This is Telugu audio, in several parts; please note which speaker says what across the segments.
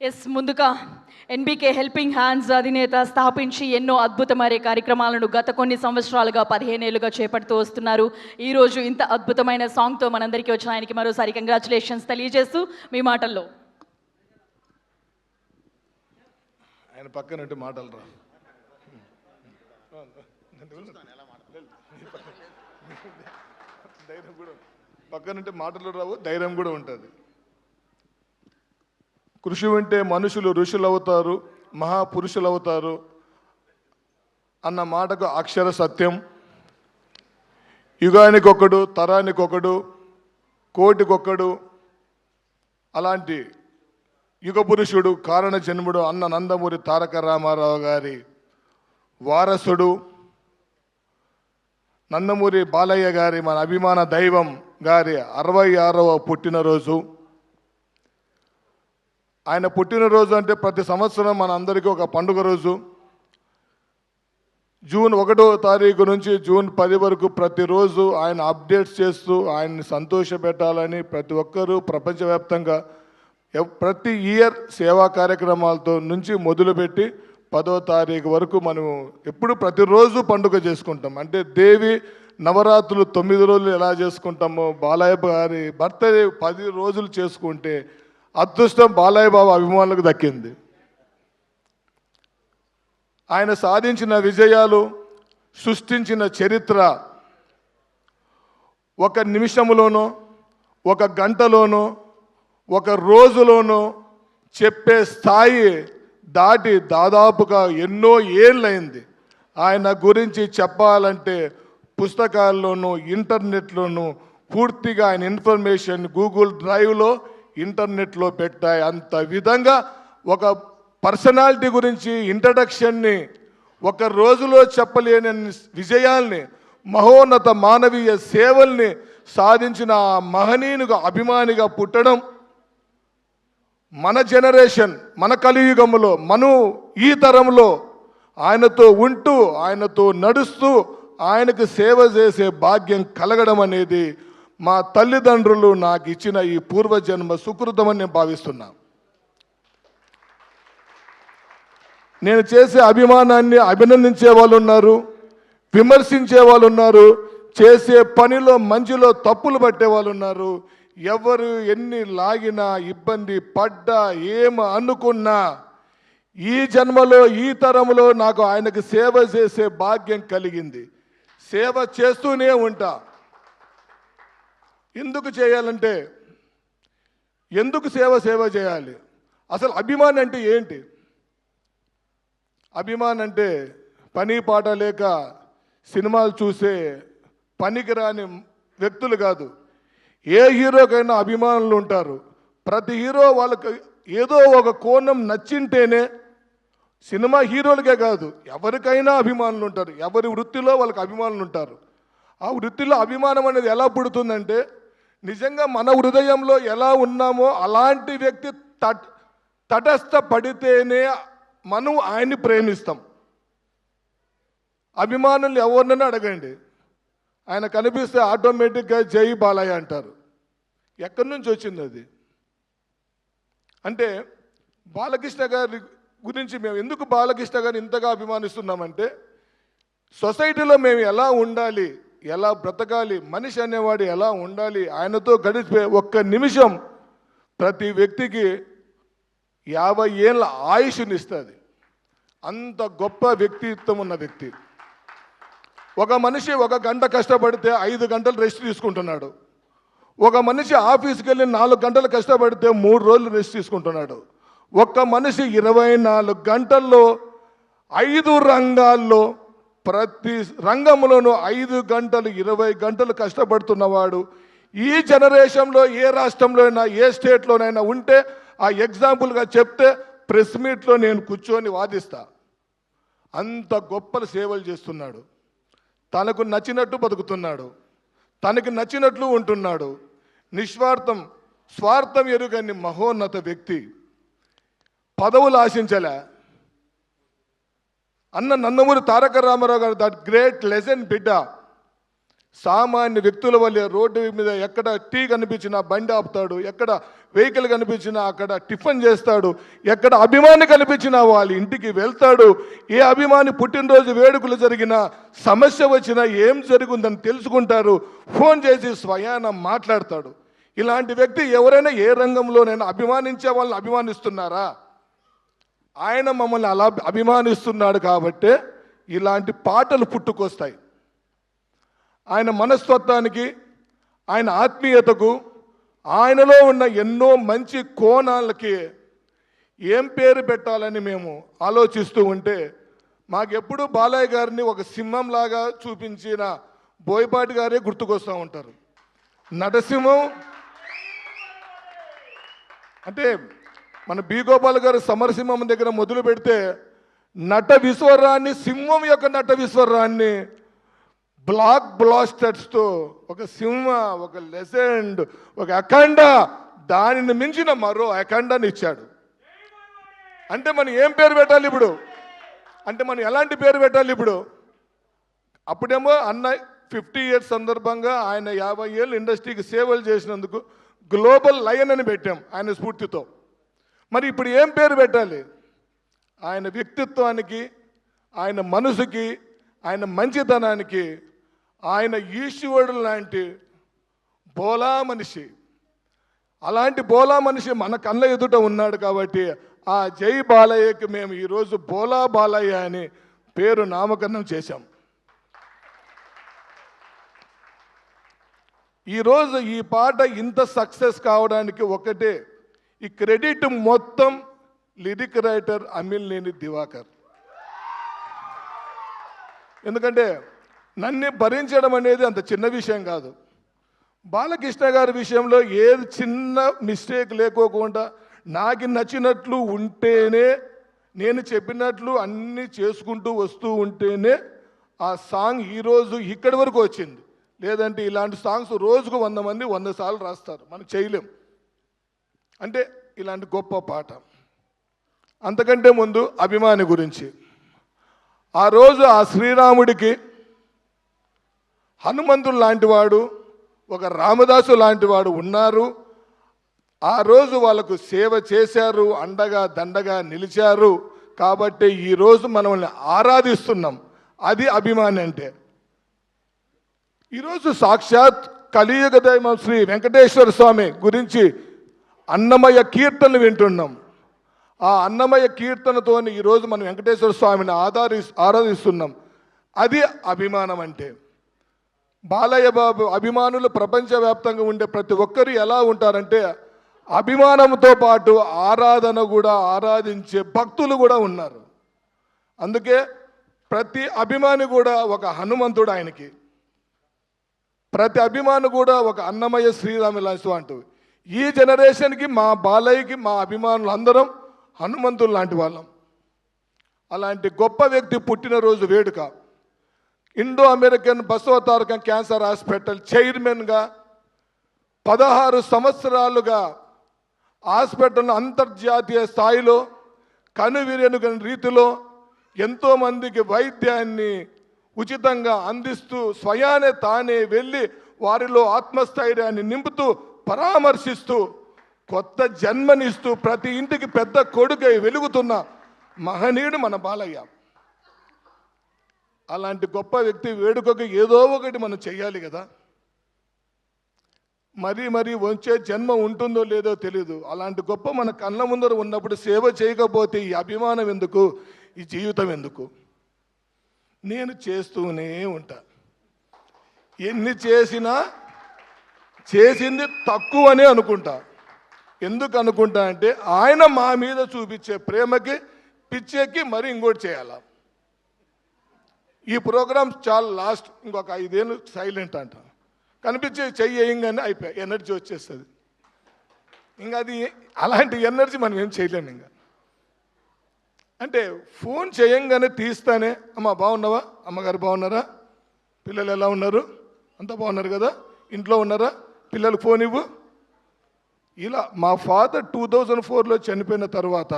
Speaker 1: ముందుగా ఎన్బీకే హెల్పింగ్ హ్యాండ్స్ అధినేత స్థాపించి ఎన్నో అద్భుతమైన కార్యక్రమాలను గత కొన్ని సంవత్సరాలుగా 15 ఏళ్లుగా చేపడుతూ వస్తున్నారు. ఈరోజు ఇంత అద్భుతమైన సాంగ్తో మనందరికీ వచ్చిన ఆయనకి మరోసారి కంగ్రాచులేషన్స్ తెలియజేస్తూ మీ మాటల్లో.
Speaker 2: ఆయన పక్కన మాటలు రా ధైర్యం కూడా పక్కనంటే మాటలు రావు, ధైర్యం కూడా ఉంటుంది. కృషి ఉంటే మనుషులు ఋషులు అవుతారు, మహాపురుషులు అవుతారు అన్న మాటకు అక్షర సత్యం. యుగానికొకడు, తరానికొకడు, కోటికొక్కడు అలాంటి యుగ పురుషుడు, కారణ జన్ముడు అన్న నందమూరి తారక రామారావు గారి వారసుడు, నందమూరి బాలయ్య గారి మన అభిమాన దైవం గారి 66వ పుట్టినరోజు. ఆయన పుట్టినరోజు అంటే ప్రతి సంవత్సరం మన అందరికీ ఒక పండుగ రోజు. జూన్ 1వ తారీఖు నుంచి జూన్ 10 వరకు ప్రతిరోజు ఆయన అప్డేట్స్ చేస్తూ ఆయన్ని సంతోషపెట్టాలని ప్రతి ఒక్కరూ ప్రపంచవ్యాప్తంగా ప్రతి ఇయర్ సేవా కార్యక్రమాలతో నుంచి మొదలుపెట్టి 10వ తారీఖు వరకు మనం ఎప్పుడు ప్రతిరోజు పండుగ చేసుకుంటాం. అంటే దేవి నవరాత్రులు 9 రోజులు ఎలా చేసుకుంటామో బాలయ్య గారి బర్త్డే 10 రోజులు చేసుకుంటే అదృష్టం బాలయ్య బాబు అభిమానులకు దక్కింది. ఆయన సాధించిన విజయాలు, సృష్టించిన చరిత్ర ఒక నిమిషంలోనో, ఒక గంటలోనో, ఒక రోజులోనో చెప్పే స్థాయి దాటి దాదాపుగా ఎన్నో ఏళ్ళైంది. ఆయన గురించి చెప్పాలంటే పుస్తకాల్లోనూ ఇంటర్నెట్లోనూ పూర్తిగా ఆయన ఇన్ఫర్మేషన్ గూగుల్ డ్రైవ్లో ఇంటర్నెట్లో పెట్టాయి. అంత విధంగా ఒక పర్సనాలిటీ గురించి ఇంట్రడక్షన్ని ఒక రోజులో చెప్పలేని విజయాల్ని, మహోన్నత మానవీయ సేవల్ని సాధించిన మహనీయునిగా అభిమానిగా పుట్టడం మన జనరేషన్, మన కలియుగంలో, మనం ఈ తరంలో ఆయనతో ఉంటూ, ఆయనతో నడుస్తూ, ఆయనకు సేవ చేసే భాగ్యం కలగడం అనేది మా తల్లిదండ్రులు నాకు ఇచ్చిన ఈ పూర్వజన్మ సుకృతమని నేను భావిస్తున్నా. నేను చేసే అభిమానాన్ని అభినందించే వాళ్ళు ఉన్నారు, విమర్శించే వాళ్ళు ఉన్నారు, చేసే పనిలో మంచిలో తప్పులు పట్టే వాళ్ళు ఉన్నారు. ఎవరు ఎన్ని లాగినా, ఇబ్బంది పడ్డా, ఏం అనుకున్నా ఈ జన్మలో, ఈ తరంలో నాకు ఆయనకు సేవ చేసే భాగ్యం కలిగింది. సేవ చేస్తూనే ఉంటా. ఎందుకు చేయాలంటే, ఎందుకు సేవ చేయాలి? అసలు అభిమానం అంటే ఏంటి? అభిమానం అంటే పని పాట లేక సినిమాలు చూసే పనికిరాని వ్యక్తులు కాదు. ఏ హీరోకైనా అభిమానులు ఉంటారు. ప్రతి హీరో వాళ్ళకి ఏదో ఒక కోణం నచ్చింటేనే, సినిమా హీరోలకే కాదు ఎవరికైనా అభిమానులు ఉంటారు. ఎవరి వృత్తిలో వాళ్ళకి అభిమానులు ఉంటారు. ఆ వృత్తిలో అభిమానం అనేది ఎలా పుడుతుందంటే, నిజంగా మన హృదయంలో ఎలా ఉన్నామో అలాంటి వ్యక్తి తటస్థ పడితేనే మనం ఆయన్ని ప్రేమిస్తాం. అభిమానులు ఎవరినైనా అడగండి, ఆయన కనిపిస్తే ఆటోమేటిక్గా జై బాలయ్య అంటారు. ఎక్కడి నుంచి వచ్చింది అది? అంటే బాలకృష్ణ గారి గురించి మేము ఎందుకు బాలకృష్ణ గారిని ఇంతగా అభిమానిస్తున్నామంటే, సొసైటీలో మేము ఎలా ఉండాలి, ఎలా బ్రతకాలి, మనిషి అనేవాడు ఎలా ఉండాలి, ఆయనతో గడిపే ఒక్క నిమిషం ప్రతి వ్యక్తికి 50 ఏళ్ళ ఆయుష్నిస్తుంది. అంత గొప్ప వ్యక్తిత్వం ఉన్న వ్యక్తి. ఒక మనిషి 1 గంట కష్టపడితే 5 గంటలు రెస్ట్ తీసుకుంటున్నాడు. ఒక మనిషి ఆఫీస్కి వెళ్ళి 4 గంటలు కష్టపడితే 3 రోజులు రెస్ట్ తీసుకుంటున్నాడు. ఒక్క మనిషి 24 గంటల్లో 5 రంగాల్లో ప్రతి రంగంలోనూ 5 గంటలు 20 గంటలు కష్టపడుతున్నవాడు ఈ జనరేషన్లో ఏ రాష్ట్రంలో అయినా, ఏ స్టేట్లోనైనా ఉంటే ఆ ఎగ్జాంపుల్గా చెప్తే ప్రెస్ మీట్లో నేను కూర్చొని వాదిస్తా. అంత గొప్ప సేవలు చేస్తున్నాడు. తనకు నచ్చినట్టు బతుకుతున్నాడు, తనకి నచ్చినట్లు ఉంటున్నాడు. నిస్వార్థం, స్వార్థం ఎరుగని మహోన్నత వ్యక్తి. పదవులు ఆశించలే. అన్న నందమూరి తారక రామారావు గారు దట్ గ్రేట్ లెజెండ్ బిడ్డ. సామాన్య వ్యక్తుల వల్లే రోడ్డు మీద ఎక్కడ టీ కనిపించినా బండి ఆపుతాడు, ఎక్కడ వెహికల్ కనిపించినా అక్కడ టిఫిన్ చేస్తాడు, ఎక్కడ అభిమాని కనిపించినా వాళ్ళ ఇంటికి వెళ్తాడు. ఏ అభిమాని పుట్టినరోజు వేడుకలు జరిగినా, సమస్య వచ్చినా ఏం జరుగుందని తెలుసుకుంటారు, ఫోన్ చేసి స్వయాన మాట్లాడతాడు. ఇలాంటి వ్యక్తి ఎవరైనా ఏ రంగంలోనైనా అభిమానించే వాళ్ళని అభిమానిస్తున్నారా? ఆయన మమ్మల్ని అలా అభిమానిస్తున్నాడు కాబట్టే ఇలాంటి పాటలు పుట్టుకొస్తాయి. ఆయన మనస్తత్వానికి, ఆయన ఆత్మీయతకు, ఆయనలో ఉన్న ఎన్నో మంచి కోణాలకి ఏం పేరు పెట్టాలని మేము ఆలోచిస్తూ ఉంటే మాకెప్పుడు బాలయ్య గారిని ఒక సింహంలాగా చూపించిన బోయపాటి గారే గుర్తుకొస్తూ ఉంటారు. నటసింహం అంటే మన బి గోపాల్ గారు సమరసింహం దగ్గర మొదలు పెడితే నట విశ్వరాన్ని, సింహం యొక్క నట విశ్వరాన్ని బ్లాక్ బ్లాస్టర్స్తో ఒక సింహ, ఒక లెజెండ్, ఒక అఖండ, దానిని మించిన మరో అఖండాన్ని ఇచ్చాడు. అంటే మనం ఏం పేరు పెట్టాలి ఇప్పుడు? అంటే మనం ఎలాంటి పేరు పెట్టాలి ఇప్పుడు? అప్పుడేమో అన్న 50 ఇయర్స్ సందర్భంగా ఆయన 50 ఏళ్ళు ఇండస్ట్రీకి సేవలు చేసినందుకు గ్లోబల్ లయన్ అని పెట్టాం ఆయన స్ఫూర్తితో. మరి ఇప్పుడు ఏం పేరు పెట్టాలి? ఆయన వ్యక్తిత్వానికి, ఆయన మనసుకి, ఆయన మంచితనానికి, ఆయన ఈశ్వరుడు లాంటి బోలా మనిషి, అలాంటి బోలా మనిషి మన కళ్ళ ఎదుట ఉన్నాడు కాబట్టి ఆ జై బాలయ్యకి మేము ఈరోజు బోలా బాలయ్య అని పేరు నామకరణం చేశాం. ఈరోజు ఈ పాట ఇంత సక్సెస్ కావడానికి ఒకటే, ఈ క్రెడిట్ మొత్తం లిరిక్ రైటర్ అమిలినేని దివాకర్. ఎందుకంటే నన్ను భరించడం అనేది అంత చిన్న విషయం కాదు. బాలకృష్ణ గారి విషయంలో ఏది చిన్న మిస్టేక్ లేకోకుండా నాకు నచ్చినట్లు ఉంటేనే, నేను చెప్పినట్లు అన్నీ చేసుకుంటూ వస్తూ ఉంటేనే ఆ సాంగ్ ఈరోజు ఇక్కడి వరకు వచ్చింది. లేదంటే ఇలాంటి సాంగ్స్ రోజుకు 100 మంది 100 సార్లు రాస్తారు, మనం చేయలేం. అంటే ఇలాంటి గొప్ప పాట. అంతకంటే ముందు అభిమాని గురించి. ఆ రోజు ఆ శ్రీరాముడికి హనుమంతుడు లాంటివాడు, ఒక రామదాసు లాంటివాడు ఉన్నారు. ఆ రోజు వాళ్ళకు సేవ చేశారు, అండగా దండగా నిలిచారు. కాబట్టి ఈరోజు మనల్ని ఆరాధిస్తున్నాం. అది అభిమాని అంటే. ఈరోజు సాక్షాత్ కలియుగ దైవం శ్రీ వెంకటేశ్వర స్వామి గురించి అన్నమయ్య కీర్తనలు వింటున్నాం. ఆ అన్నమయ్య కీర్తనతో ఈరోజు మనం వెంకటేశ్వర స్వామిని ఆరాధిస్తున్నాం. అది అభిమానం అంటే. బాలయ్య బాబు అభిమానులు ప్రపంచవ్యాప్తంగా ఉండే ప్రతి ఒక్కరు ఎలా ఉంటారంటే అభిమానంతో పాటు ఆరాధన కూడా, ఆరాధించే భక్తులు కూడా ఉన్నారు. అందుకే ప్రతి అభిమాని కూడా ఒక హనుమంతుడు ఆయనకి, ప్రతి అభిమాని కూడా ఒక అన్నమయ్య శ్రీరాములు అంటూ. ఈ జనరేషన్కి మా బాలయ్యకి మా అభిమానులు అందరం హనుమంతులు లాంటి వాళ్ళం. అలాంటి గొప్ప వ్యక్తి పుట్టినరోజు వేడుక. Indo American Basavatarakam cancer hospital చైర్మన్గా 16 సంవత్సరాలుగా హాస్పిటల్ను అంతర్జాతీయ స్థాయిలో కనువిరెనుగని రీతిలో ఎంతోమందికి వైద్యాన్ని ఉచితంగా అందిస్తూ స్వయానే తానే వెళ్ళి వారిలో ఆత్మస్థైర్యాన్ని నింపుతూ పరామర్శిస్తూ కొత్త జన్మనిస్తూ ప్రతి ఇంటికి పెద్ద కొడుకై వెలుగుతున్న మహనీయుడు మన బాలయ్య. అలాంటి గొప్ప వ్యక్తి వేడుకకు ఏదో ఒకటి మనం చెయ్యాలి కదా. మరీ వచ్చే జన్మ ఉంటుందో లేదో తెలీదు. అలాంటి గొప్ప మన కళ్ళ ముందర ఉన్నప్పుడు సేవ చేయకపోతే ఈ అభిమానం ఎందుకు, ఈ జీవితం ఎందుకు? నేను చేస్తూనే ఉంటా. ఎన్ని చేసినా చేసింది తక్కువనే అనుకుంటా. ఎందుకు అనుకుంటా అంటే ఆయన మా మీద చూపించే ప్రేమకి పిచ్చెక్కి మరి ఇంకోటి చేయాల. ఈ ప్రోగ్రామ్ చాలా లాస్ట్, ఇంకొక 5 ఏళ్ళు సైలెంట్ అంట. కనిపించే చెయ్యి వేయంగానే అయిపోయి ఎనర్జీ వచ్చేస్తుంది. ఇంకా అది అలాంటి ఎనర్జీ మనం ఏం చేయలేము. ఇంకా అంటే ఫోన్ చేయంగానే తీస్తానే, అమ్మ బాగున్నావా, అమ్మగారు బాగున్నారా, పిల్లలు ఎలా ఉన్నారు, అంతా బాగున్నారు కదా, ఇంట్లో ఉన్నారా, పిల్లలకు ఫోన్ ఇవ్వు. ఇలా మా ఫాదర్ 2004లో చనిపోయిన తర్వాత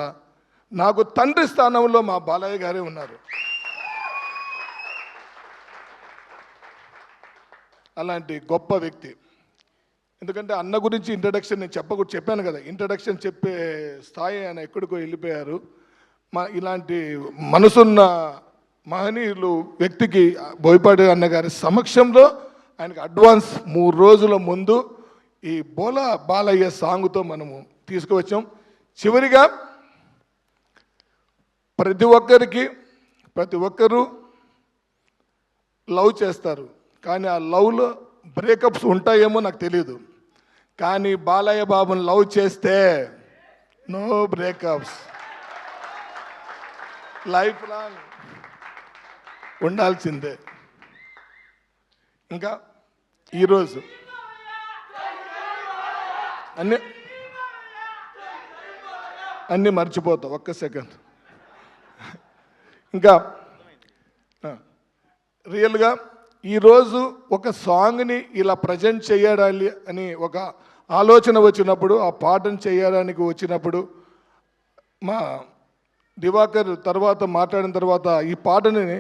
Speaker 2: నాకు తండ్రి స్థానంలో మా బాలయ్య గారే ఉన్నారు. అలాంటి గొప్ప వ్యక్తి. ఎందుకంటే అన్న గురించి ఇంట్రడక్షన్ నేను చెప్పాను కదా, ఇంట్రడక్షన్ చెప్పే స్థాయి ఆయన ఎక్కడికో వెళ్ళిపోయారు. ఇలాంటి మనసున్న మహనీయులు వ్యక్తికి బోయపాటి అన్న గారి సమక్షంలో ఆయనకు అడ్వాన్స్ 3 రోజుల ముందు ఈ బోలా బాలయ్య సాంగ్తో మనము తీసుకువచ్చాం. చివరిగా ప్రతి ఒక్కరూ లవ్ చేస్తారు, కానీ ఆ లవ్లో బ్రేకప్స్ ఉంటాయేమో నాకు తెలియదు. కానీ బాలయ్య బాబుని లవ్ చేస్తే నో బ్రేకప్స్, లైఫ్ లాంగ్ ఉండాల్సిందే. ఇంకా ఈరోజు అన్నీ మర్చిపోతా, ఒక్క సెకండ్. ఇంకా రియల్గా ఈరోజు ఒక సాంగ్ని ఇలా ప్రజెంట్ చేయాలి అని ఒక ఆలోచన వచ్చినప్పుడు, ఆ పాటను చేయడానికి వచ్చినప్పుడు, మా దివాకర్ తర్వాత మాట్లాడిన తర్వాత ఈ పాటని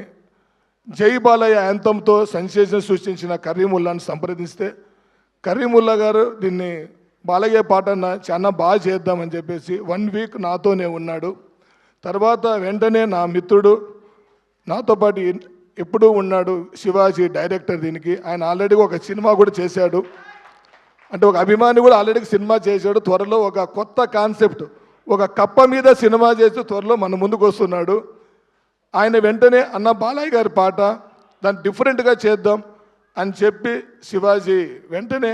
Speaker 2: జై బాలయ్య యాంథమ్తో సెన్సేషన్ సృష్టించిన కరీముల్లాని సంప్రదిస్తే, కరీముల్లా గారు దీన్ని బాలయ్య పాటన చాలా బాగా చేద్దామని చెప్పేసి 1 వీక్ నాతోనే ఉన్నాడు. తర్వాత వెంటనే నా మిత్రుడు నాతో పాటు ఎప్పుడూ ఉన్నాడు శివాజీ, డైరెక్టర్. దీనికి ఆయన ఆల్రెడీ ఒక సినిమా కూడా చేశాడు, అంటే ఒక అభిమాని కూడా ఆల్రెడీ సినిమా చేశాడు. త్వరలో ఒక కొత్త కాన్సెప్ట్, ఒక కప్ప మీద సినిమా చేస్తూ త్వరలో మన ముందుకు వస్తున్నాడు. ఆయన వెంటనే అన్న బాలయ్య గారి పాట దాన్ని డిఫరెంట్గా చేద్దాం అని చెప్పి శివాజీ వెంటనే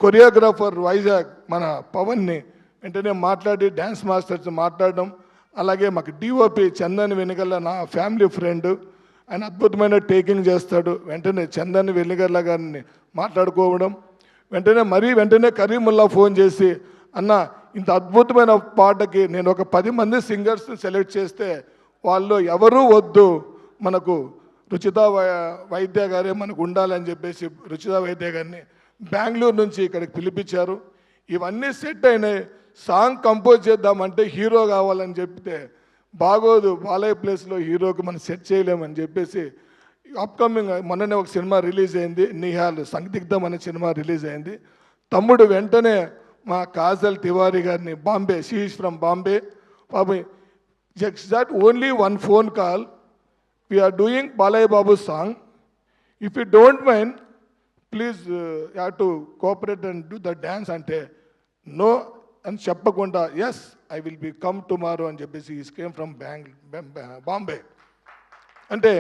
Speaker 2: కొరియోగ్రాఫర్ వైజాగ్ మన పవన్ని వెంటనే మాట్లాడి, డ్యాన్స్ మాస్టర్స్ మాట్లాడడం, అలాగే మాకు డిఓపి చందన్ వెనుగల్ల నా ఫ్యామిలీ ఫ్రెండ్, ఆయన అద్భుతమైన టేకింగ్ చేస్తాడు. వెంటనే చందన్ వెనుగల్ల గారిని మాట్లాడుకోవడం, వెంటనే కరీముల్లా ఫోన్ చేసి, అన్న ఇంత అద్భుతమైన పాటకి నేను ఒక 10 మంది సింగర్స్ని సెలెక్ట్ చేస్తే వాళ్ళు ఎవరూ వద్దు, మనకు రుచితా వైద్య గారే మనకు ఉండాలని చెప్పేసి రుచితా వైద్య గారిని బెంగళూరు నుంచి ఇక్కడికి పిలిపించారు. ఇవన్నీ సెట్ అయినాయి. సాంగ్ కంపోజ్ చేద్దామంటే హీరో కావాలని చెప్తే బాగోదు, బాలయ్య ప్లేస్లో హీరోకి మనం సెట్ చేయలేమని చెప్పేసి అప్కమింగ్ మొన్ననే ఒక సినిమా రిలీజ్ అయింది, నిహాల్ సందిగ్ధం అనే సినిమా రిలీజ్ అయింది. తమ్ముడు వెంటనే మా కాజల్ తివారీ గారిని, Bombay, she is from Bombay, పాపం just that only 1 phone call, we are doing Balayya Babu song, if you don't mind please you have to cooperate and do the dance అంటే నో అని చెప్పకుండా yes I will be come tomorrow అని చెప్పేసి ఈస్ కేమ్ ఫ్రమ్ బాంబే. అంటే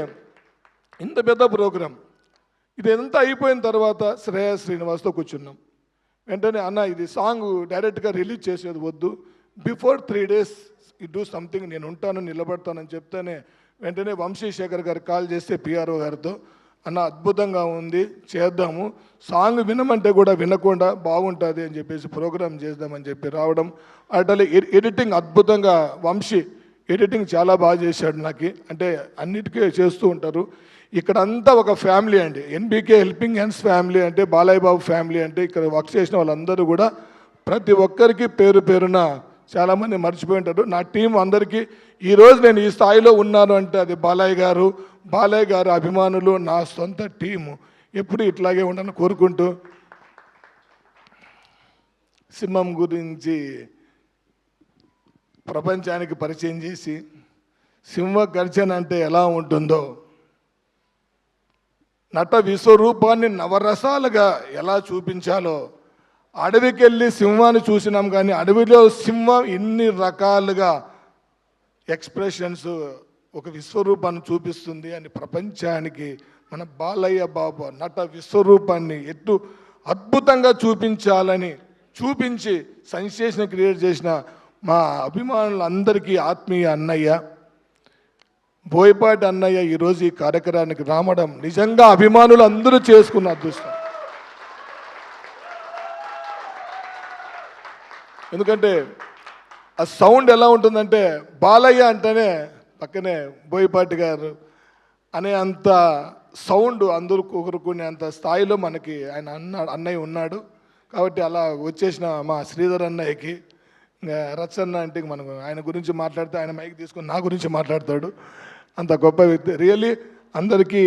Speaker 2: ఇంత పెద్ద ప్రోగ్రాం ఇదంతా అయిపోయిన తర్వాత శ్రేయస్ శ్రీనివాస్తో కూర్చున్నాం. వెంటనే అన్న ఇది సాంగ్ డైరెక్ట్గా రిలీజ్ చేసేది వద్దు, before 3 days you do something, నేను ఉంటాను నిలబడతానని చెప్తేనే వెంటనే వంశీశేఖర్ గారు కాల్ చేస్తే పిఆర్ఓ గారితో, అన్న అద్భుతంగా ఉంది చేద్దాము, సాంగ్ వినమంటే కూడా వినకుండా బాగుంటుంది అని చెప్పేసి ప్రోగ్రామ్ చేద్దామని చెప్పి రావడం. అట్లా ఎడిటింగ్ అద్భుతంగా, వంశీ ఎడిటింగ్ చాలా బాగా చేశాడు. నాకు అంటే అన్నిటికీ చేస్తూ ఉంటారు. ఇక్కడంతా ఒక ఫ్యామిలీ అండి, ఎన్బీకే హెల్పింగ్ హ్యాండ్స్ ఫ్యామిలీ అంటే బాలయ్య బాబు ఫ్యామిలీ అంటే ఇక్కడ వర్క్ చేసిన వాళ్ళందరూ కూడా ప్రతి ఒక్కరికి పేరు పేరున చాలామంది మర్చిపోయి ఉంటారు. నా టీం అందరికీ ఈరోజు నేను ఈ స్థాయిలో ఉన్నాను అంటే అది బాలయ్య గారు అభిమానులు, నా సొంత టీము ఎప్పుడు ఇట్లాగే ఉండని కోరుకుంటూ, సింహం గురించి ప్రపంచానికి పరిచయం చేసి సింహ గర్జన అంటే ఎలా ఉంటుందో, నట విశ్వరూపాన్ని నవరసాలుగా ఎలా చూపించాలో, అడవికి వెళ్ళి సింహాన్ని చూసినాం కానీ అడవిలో సింహం ఎన్ని రకాలుగా ఎక్స్ప్రెషన్స్ ఒక విశ్వరూపాన్ని చూపిస్తుంది అని ప్రపంచానికి మన బాలయ్య బాబు నట విశ్వరూపాన్ని ఎటు అద్భుతంగా చూపించి సెన్సేషన్ క్రియేట్ చేసిన మా అభిమానులందరికీ ఆత్మీయ అన్నయ్య బోయపాటి అన్నయ్య ఈరోజు ఈ కార్యక్రమానికి రావడం నిజంగా అభిమానులు అందరూ చేసుకున్న అదృష్టం. ఎందుకంటే ఆ సౌండ్ ఎలా ఉంటుందంటే బాలయ్య అంటేనే పక్కనే బోయపాటి గారు అనే అంత సౌండ్ అందరూ కోరుకునే అంత స్థాయిలో మనకి ఆయన అన్నయ్య ఉన్నాడు. కాబట్టి అలా వచ్చేసిన మా శ్రీధర్ అన్నయ్యకి, రచన్న అంటే మనకు ఆయన గురించి మాట్లాడితే ఆయన మైక్ తీసుకొని నా గురించి మాట్లాడతాడు, అంత గొప్ప వ్యక్తి. రియల్లీ అందరికీ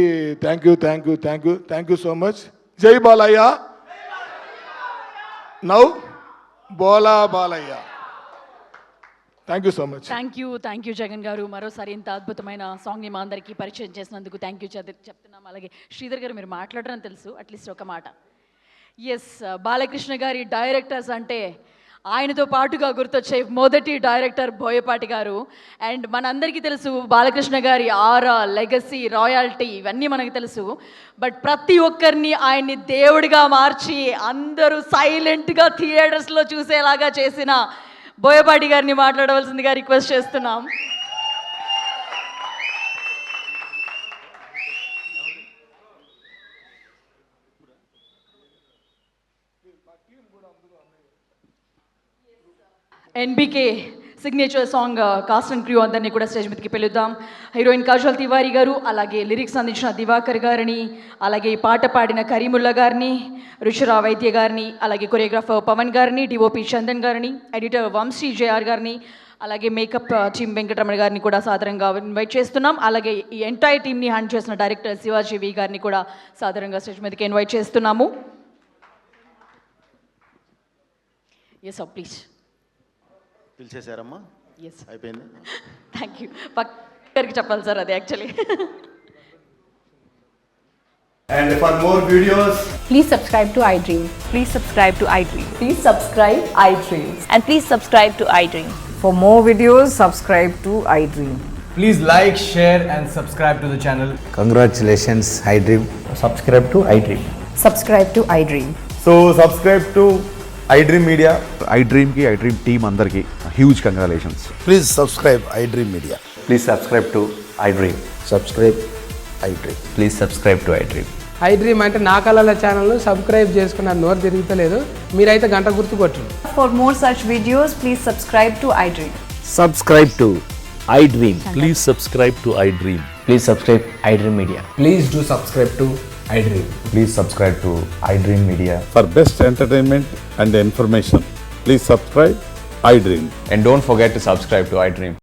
Speaker 2: thank you so much. Jai Balayya. Now బోలా Balayya. Thank you so much.
Speaker 1: Thank you Jagan గారు. మరోసారి ఇంత అద్భుతమైన సాంగ్ని మా అందరికీ పరిచయం చేసినందుకు థ్యాంక్ యూ చెప్తున్నాం. అలాగే శ్రీధర్ గారు, మీరు మాట్లాడరని తెలుసు, అట్లీస్ట్ ఒక మాట. ఎస్, బాలకృష్ణ గారి డైరెక్టర్స్ అంటే ఆయనతో పాటుగా గుర్తొచ్చే మొదటి డైరెక్టర్ బోయపాటి గారు. అండ్ మనందరికీ తెలుసు బాలకృష్ణ గారి ఆరా, లెగసీ, రాయల్టీ ఇవన్నీ మనకు తెలుసు. బట్ ప్రతి ఒక్కరిని ఆయన్ని దేవుడిగా మార్చి అందరూ సైలెంట్గా థియేటర్స్లో చూసేలాగా చేసిన బోయపాటి గారిని మాట్లాడవలసిందిగా రిక్వెస్ట్ చేస్తున్నాం. NBK signature song cost and crew అందరినీ కూడా స్టేజ్ మీదకి పిలుద్దాం. హీరోయిన్ కాజల్ తివారీ గారు, అలాగే లిరిక్స్ అందించిన దివాకర్ గారిని, అలాగే ఈ పాట పాడిన కరీముల్లా గారిని, రుచిరా వైద్య గారిని, అలాగే కొరియోగ్రాఫర్ పవన్ గారిని, డిఓపి చందన్ గారిని, ఎడిటర్ వంశీ జేఆర్ గారిని, అలాగే మేకప్ టీమ్ వెంకటరమణ గారిని కూడా సాదరంగా ఇన్వైట్ చేస్తున్నాం. అలాగే ఈ ఎంటైర్ టీమ్ని హ్యాండ్ చేసిన డైరెక్టర్ శివాజీ వి గారిని కూడా సాదరంగా స్టేజ్ మీదకి ఇన్వైట్ చేస్తున్నాము. Yes please.
Speaker 3: పిలిచేశారమ్మా?
Speaker 1: ఎస్,
Speaker 3: అయిపోయింది.
Speaker 1: Thank you. పక్కరికి చెప్పాలి సార్ అది actually.
Speaker 3: And for more videos,
Speaker 4: Please subscribe to iDream.
Speaker 5: Please subscribe to iDream.
Speaker 4: Please subscribe iDream.
Speaker 5: And please subscribe to iDream.
Speaker 6: For more videos, subscribe to iDream.
Speaker 7: Please like, share and subscribe to the channel.
Speaker 8: Congratulations, iDream.
Speaker 9: Subscribe to iDream.
Speaker 6: Subscribe to iDream.
Speaker 9: So subscribe to iDream Media.
Speaker 10: iDream team అందరికి huge congratulations.
Speaker 8: Please subscribe iDream Media.
Speaker 9: Please subscribe to iDream.
Speaker 8: Subscribe iDream.
Speaker 9: Please subscribe to iDream.
Speaker 11: iDream అంటే నా కళల ఛానల్ సబ్స్క్రైబ్ చేసుకున్న నోరు తిరుగుతలేదు, మీరైతే గంట గుర్తు కొట్టండి.
Speaker 5: For more such videos, please subscribe to iDream.
Speaker 8: Subscribe to iDream.
Speaker 9: Please subscribe to iDream. Please subscribe iDream Media.
Speaker 7: Please do subscribe to iDream.
Speaker 9: Please subscribe to iDream Media.
Speaker 10: For best entertainment and information, please subscribe iDream.
Speaker 9: And don't forget to subscribe to iDream.